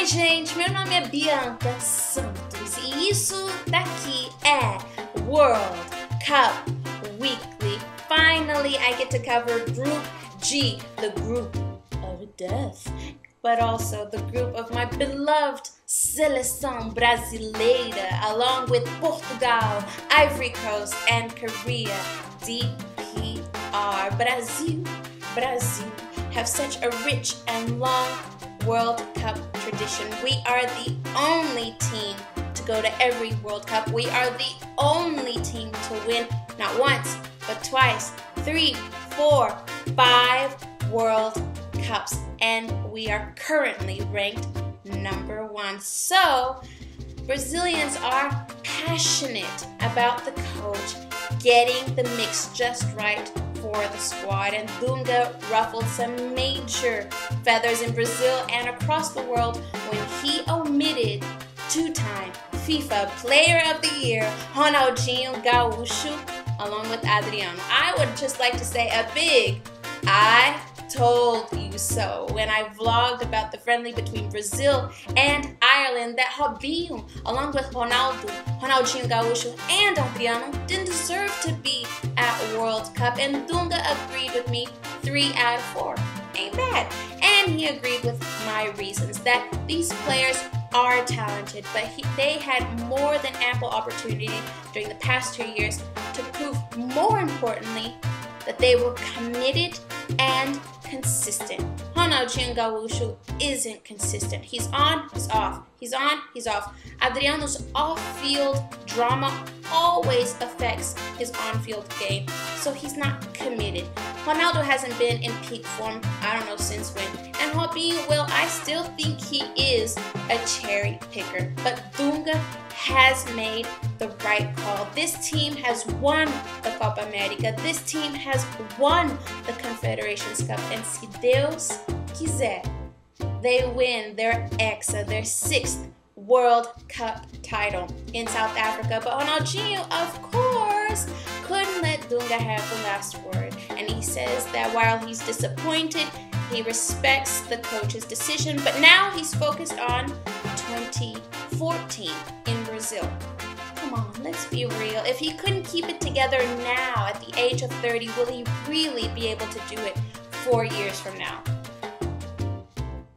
gente, meu nome é Bianca Santos e isso daqui é World Cup Weekly. Finally, I get to cover Group G, the group of death, but also the group of my beloved Seleção Brasileira, along with Portugal, Ivory Coast, and Korea, DPR. Brazil have such a rich and long World Cup tradition. We are the only team to go to every World Cup. We are the only team to win not once, but twice, 3, 4, 5 World Cups. And we are currently ranked #1. So, Brazilians are passionate about the coach getting the mix just right for the squad, and Dunga ruffled some major feathers in Brazil and across the world when he omitted two-time FIFA Player of the Year Ronaldinho Gaúcho along with Adriano. I would just like to say a big I told you so when I vlogged about the friendly between Brazil and Ireland that Robinho, along with Ronaldinho Gaúcho, and Adriano didn't deserve to be at World Cup, and Dunga agreed with me 3 out of 4. Ain't bad. And he agreed with my reasons that these players are talented, but they had more than ample opportunity during the past 2 years to prove, more importantly, that they were committed and consistent. Ronaldinho Gaúcho isn't consistent. He's on, he's off. He's on, he's off. Adriano's off-field drama always affects his on-field game, so he's not committed. Ronaldo hasn't been in peak form, I don't know since when. And Robinho, well, I still think he is a cherry picker, but Dunga has made the right call. This team has won the Copa América. This team has won the Confederations Cup. And se Deus quiser, they win their Hexa, their 6th World Cup title in South Africa. But Ronaldinho, of course, couldn't let Dunga have the last word. And he says that while he's disappointed, he respects the coach's decision, but now he's focused on 2014 in Brazil. Come on, let's be real. If he couldn't keep it together now at the age of 30, will he really be able to do it 4 years from now?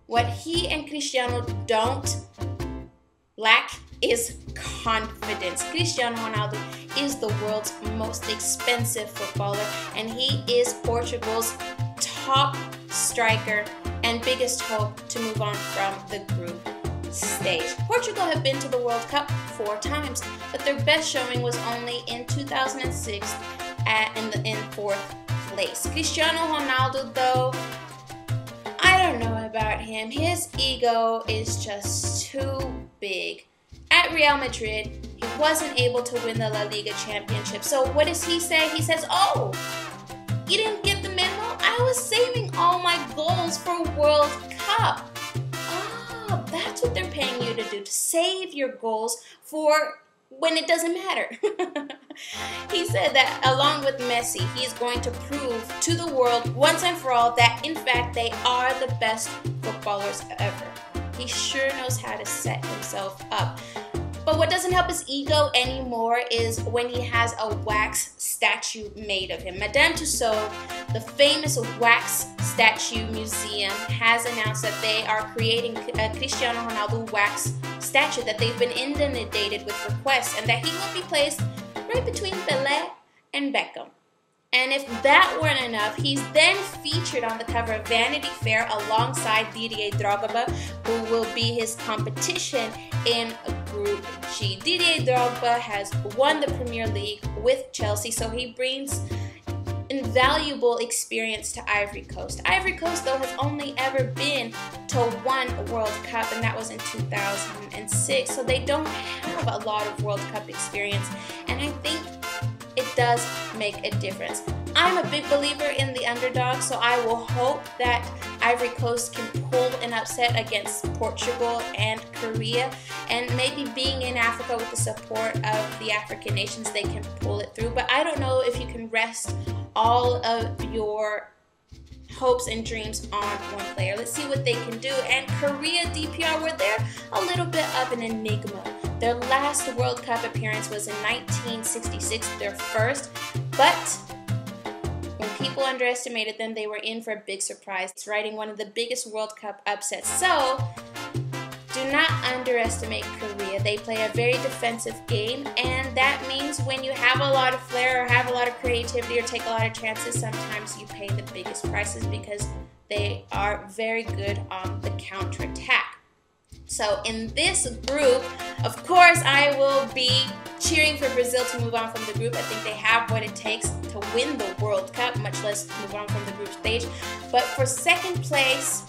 What he and Cristiano don't lack is confidence. Cristiano Ronaldo is the world's most expensive footballer, and he is Portugal's top striker and biggest hope to move on from the group stage. Portugal have been to the World Cup 4 times, but their best showing was only in 2006 in 4th place. Cristiano Ronaldo, though, I don't know about him. His ego is just too big. At Real Madrid, he wasn't able to win the La Liga championship. So what does he say? He says, "Oh, you didn't get the memo? I was saving all my goals for World Cup." Ah, that's what they're paying you to do, to save your goals for when it doesn't matter. He said that along with Messi, he is going to prove to the world once and for all that in fact they are the best footballers ever. He sure knows how to set himself up. But what doesn't help his ego anymore is when he has a wax statue made of him. Madame Tussauds, the famous wax statue museum, has announced that they are creating a Cristiano Ronaldo wax statue, that they've been inundated with requests, and that he will be placed right between Pelé and Beckham. And if that weren't enough, he's then featured on the cover of Vanity Fair alongside Didier Drogba, who will be his competition in Group G. Didier Drogba has won the Premier League with Chelsea, so he brings invaluable experience to Ivory Coast. Ivory Coast, though, has only ever been to 1 World Cup, and that was in 2006, so they don't have a lot of World Cup experience, and I think it does make a difference. I'm a big believer in the underdog, so I will hope that Ivory Coast can pull an upset against Portugal and Korea, and maybe being in Africa with the support of the African nations, they can pull it through. But I don't know if you can rest all of your hopes and dreams on one player. Let's see what they can do. And Korea DPR were there a little bit of an enigma. Their last World Cup appearance was in 1966, their first, but when people underestimated them, they were in for a big surprise, riding one of the biggest World Cup upsets. So, do not underestimate Korea. They play a very defensive game, and that means when you have a lot of flair or have a lot of creativity or take a lot of chances, sometimes you pay the biggest prices because they are very good on the counterattack. So in this group, of course, I will be cheering for Brazil to move on from the group. I think they have what it takes to win the World Cup, much less move on from the group stage. But for second place,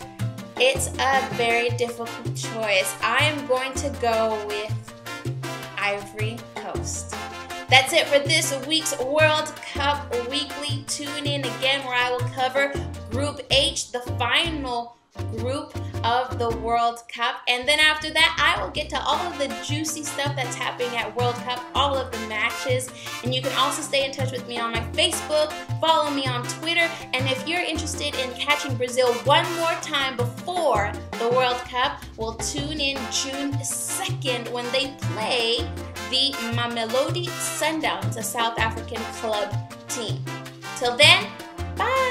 it's a very difficult choice. I am going to go with Ivory Coast. That's it for this week's World Cup Weekly. Tune in again where I will cover Group H, the final group of the World Cup, and then after that I will get to all of the juicy stuff that's happening at World Cup, all of the matches. And you can also stay in touch with me on my Facebook, follow me on Twitter, and if you're interested in catching Brazil one more time before the World Cup, we'll tune in June 2nd when they play the Mamelodi Sundowns, a South African club team. Till then, bye!